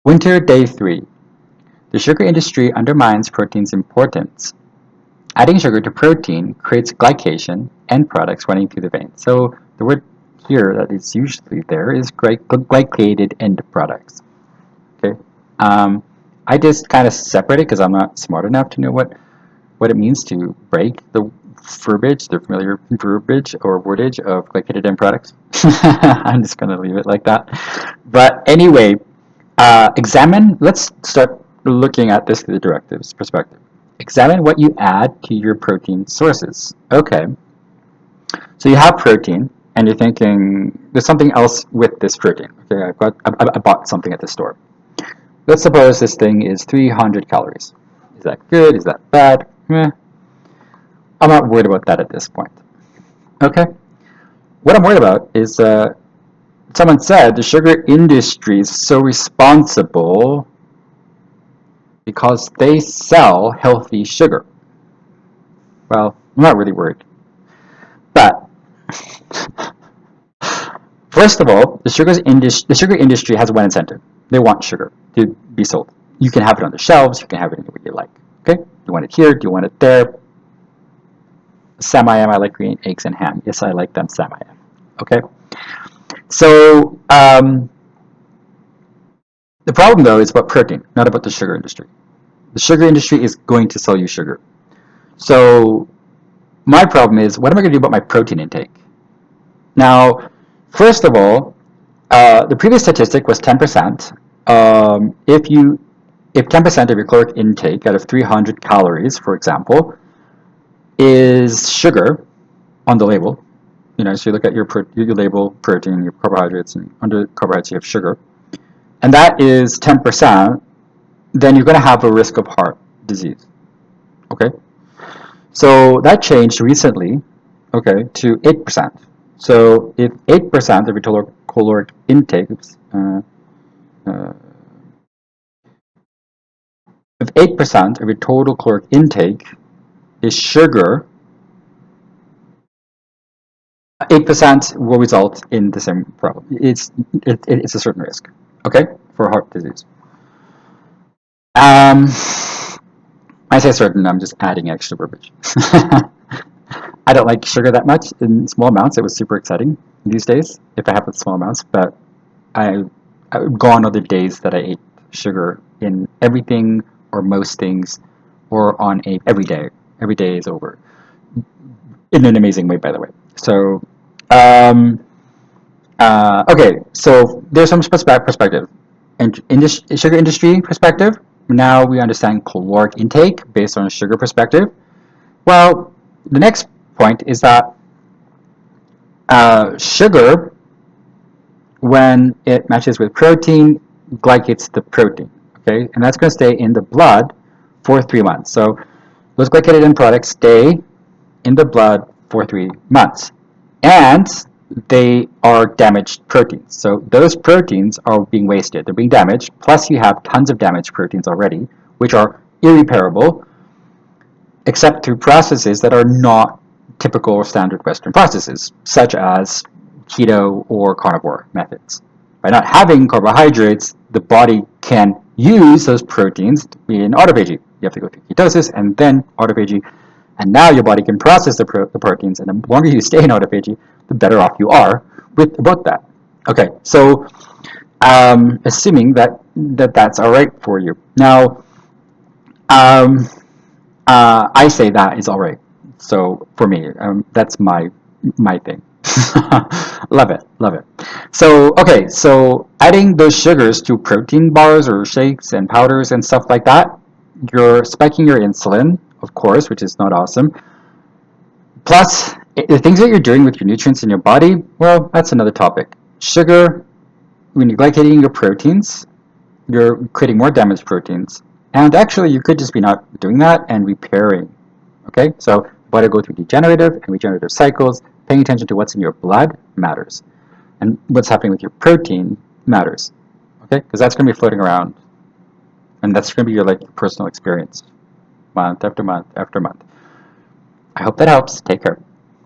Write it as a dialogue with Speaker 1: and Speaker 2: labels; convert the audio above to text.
Speaker 1: Winter Day 3. The sugar industry undermines protein's importance. Adding sugar to protein creates glycation end products running through the veins. So the word here that is usually there is glycated end products. Okay. I just kind of separate it because I'm not smart enough to know what it means to break the verbiage, the familiar verbiage or wordage of glycated end products. I'm just going to leave it like that. But anyway, let's start looking at this through the directives perspective. Examine what you add to your protein sources. Okay, so you have protein, and you're thinking there's something else with this protein. Okay, I bought something at the store. Let's suppose this thing is 300 calories. Is that good? Is that bad? I'm not worried about that at this point. Okay, what I'm worried about is someone said the sugar industry is so responsible because they sell healthy sugar. Well, I'm not really worried. But first of all, the sugar industry has one incentive. They want sugar to be sold. You can have it on the shelves. You can have it anywhere you like. Okay? Do you want it here? Do you want it there? Sam-I-am, I like green eggs and ham. Yes, I like them Sam-I-am. Okay? So, the problem, though, is about protein, not about the sugar industry. The sugar industry is going to sell you sugar. So, my problem is, what am I going to do about my protein intake? Now, first of all, the previous statistic was 10%. If 10% of your caloric intake out of 300 calories, for example, is sugar on the label, so you look at your label protein, your carbohydrates, and under carbohydrates you have sugar, and that is 10%, then you're going to have a risk of heart disease. Okay? So that changed recently, okay, to 8%. So if 8% of your total caloric intake, if 8% of your total caloric intake is sugar, 8% will result in the same problem. It's a certain risk, okay, for heart disease. I say certain, I'm just adding extra verbiage. I don't like sugar that much in small amounts. It was super exciting these days if I have it in small amounts, but I would go on other days that I ate sugar in everything or most things, or on every day. Every day is over. In an amazing way, by the way. So, okay, so there's some perspective. And in this sugar industry perspective, now we understand caloric intake based on a sugar perspective. Well, the next point is that sugar, when it matches with protein, glycates the protein, okay? And that's going to stay in the blood for 3 months. So those glycated end products stay in the blood for 3 months. And they are damaged proteins. So those proteins are being wasted. They're being damaged. Plus you have tons of damaged proteins already, which are irreparable, except through processes that are not typical or standard Western processes, such as keto or carnivore methods. By not having carbohydrates, the body can use those proteins in autophagy. You have to go through ketosis and then autophagy, and now your body can process the proteins, and the longer you stay in autophagy, the better off you are about that. Okay, so assuming that's all right for you. Now, I say that is all right. So for me, that's my thing. Love it, love it. So, okay, so adding those sugars to protein bars or shakes and powders and stuff like that, you're spiking your insulin, of course, which is not awesome. Plus, the things that you're doing with your nutrients in your body, well, that's another topic. Sugar, when you're glycating your proteins, you're creating more damaged proteins. And actually, you could just be not doing that and repairing. Okay, so body go through degenerative and regenerative cycles. Paying attention to what's in your blood matters, and what's happening with your protein matters. Okay, because that's going to be floating around, and that's going to be your personal experience, month after month after month. I hope that helps. Take care.